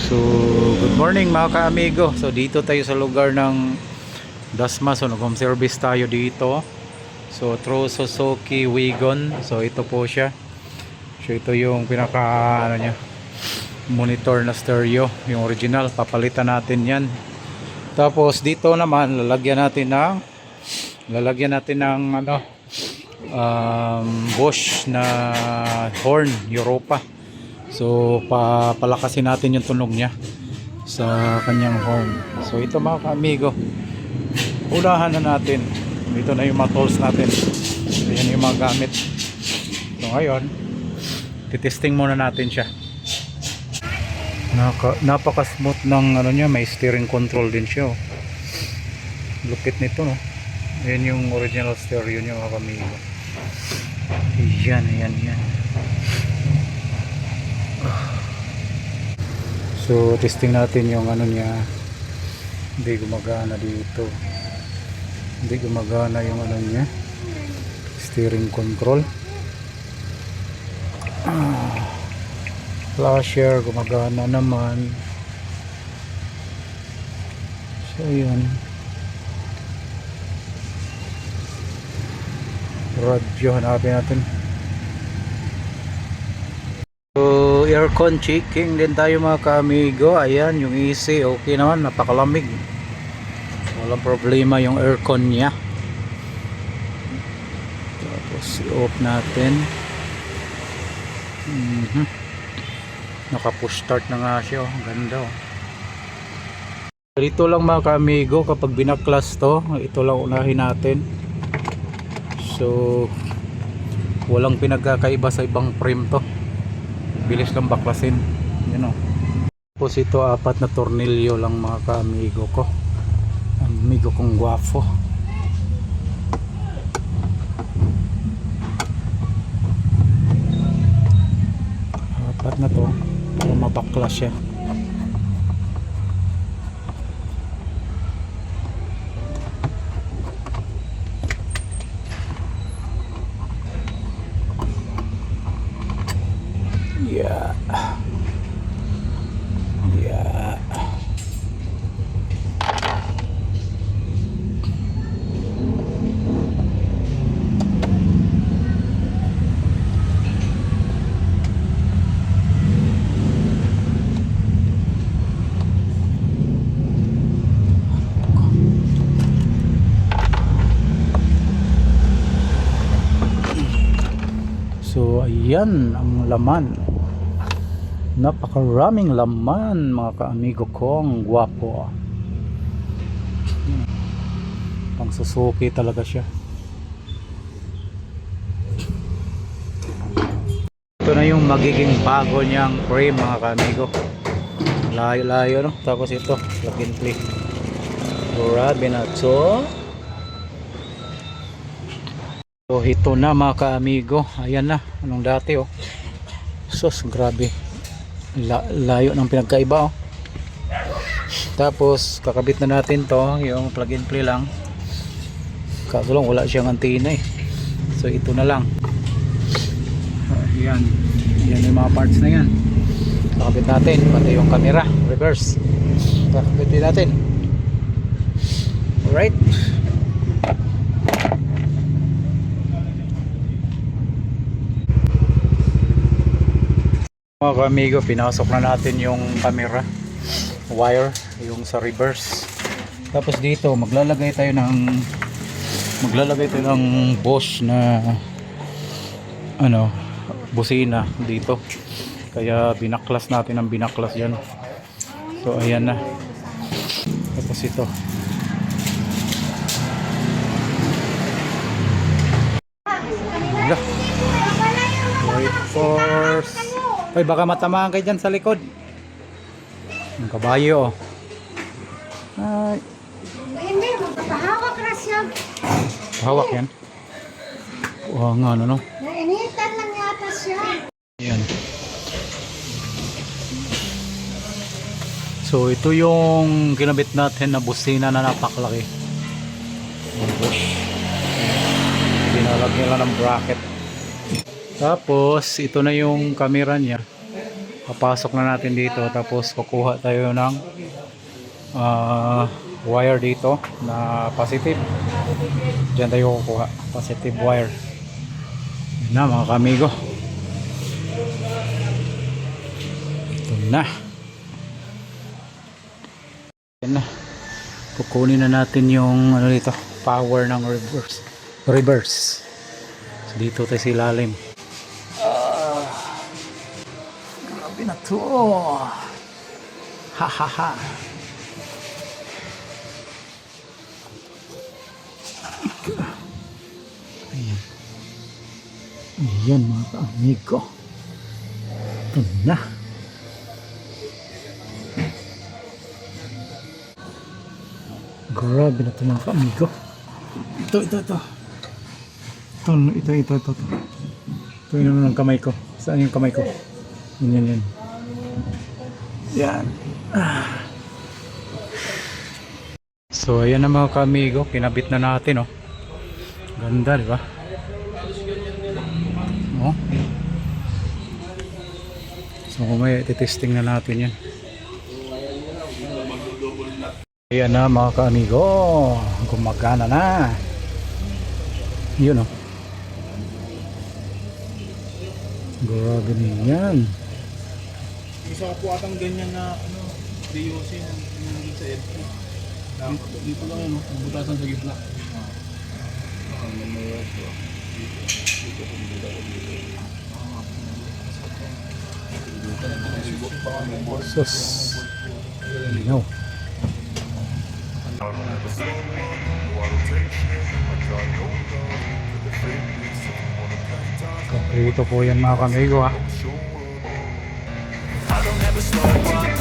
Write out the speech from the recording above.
So, good morning mga ka-amigo. So, dito tayo sa lugar ng Dasma. So, nag-home service tayo dito. So, through Suzuki Wigon. So, ito po siya. So, ito yung pinaka niya, monitor na stereo, yung original. Papalitan natin yan. Tapos, dito naman, lalagyan natin ng Bosch na horn, Europa. So palakasin natin yung tunog niya sa kanyang horn. So ito mga ka-amigo, unahan na natin. Dito na yung mga tools natin. Ayan yung mga gamit. So ngayon, titesting muna natin siya. Napaka smooth ng niya, may steering control din siya. Lupit nito, no. Ayan yung original stereo niya mga ka-amigo. Yan. So testing natin yung niya. Hindi gumagana dito. Hindi gumagana yung niya, steering control. Flasher gumagana naman. So yun. Radyo hanapin natin. So aircon checking din tayo mga ka-amigo. Ayan yung AC, okay naman, napakalamig, walang problema yung aircon niya. Tapos i-off natin. Naka push start na nga siya. Ganda. Dito lang mga ka-amigo, kapag binaklas to, ito lang unahin natin. So walang pinagkakaiba sa ibang frame to, bilis lang baklasin, Tapos ito 4 na tornilyo lang mga ka-amigo ko, amigo kong guwapo. Apat na to para mabaklas siya. Yeah. So ayan ang laman. Napakaraming laman mga ka-amigo kong guwapo. Pang Suzuki talaga siya. Ito na yung magiging bago niyang frame mga ka-amigo. Layo-layo, no? Tapos ito, plug and play. Grabe na to. So ito na mga ka-amigo. Ayan na, anong dati Sus, grabe. Layo ng pinagkaiba Tapos kakabit na natin to, yung plug and play lang. Kaso lang wala siyang antenna So ito na lang. Yan yung mga parts na yan. Kakabit natin, pati yung camera reverse kakabit din natin. Alright, mga ka-amigo, pinasok na natin yung camera wire, yung sa reverse. Tapos dito maglalagay tayo ng Bosch na busina dito. Kaya binaklas natin ang binaklas yan. So ayan na. Tapos ito, wait force. Ay, baka matamaan kayo dyan sa likod. Ang kabayo Ay. Hindi, magpapahawak na siya. Hawak yan. Nga no. Nainitan lang yata siya. Ayan. So ito yung kinabit natin na busina na napakalaki. Yung Bosch. Dinalagyan lang ng bracket. Tapos ito na yung camera niya. Papasok na natin dito tapos kukuha tayo ng wire dito na positive. Diyan tayo kukuha positive wire. Yun na mga kamigo. Ito na. Yan na. Kukunin na natin yung ano dito, power ng reverse. So, dito tayo sa ilalim. Grabe na to. Ha ha ha. Ayan. Ayan mga ka-amigo. Ito na. Grabe na ito mga ka-amigo. Ito. Ito yung ng kamay ko. Saan yung kamay ko? Yan. Yan. So ayan na mga ka-amigo. Kinabit na natin oh. Ganda diba? Oh. So kumaya ititesting na natin yan. Ayan na mga ka-amigo. Gumagana na. Yun oh. Grabe na yan. Isa po atang ganyan na ano, DOC nandun sa LP. Dito lang yun, butasan sa gitna. Sus. Linaw. Kompleto po yan mga kamigo ha. I don't ever slow up.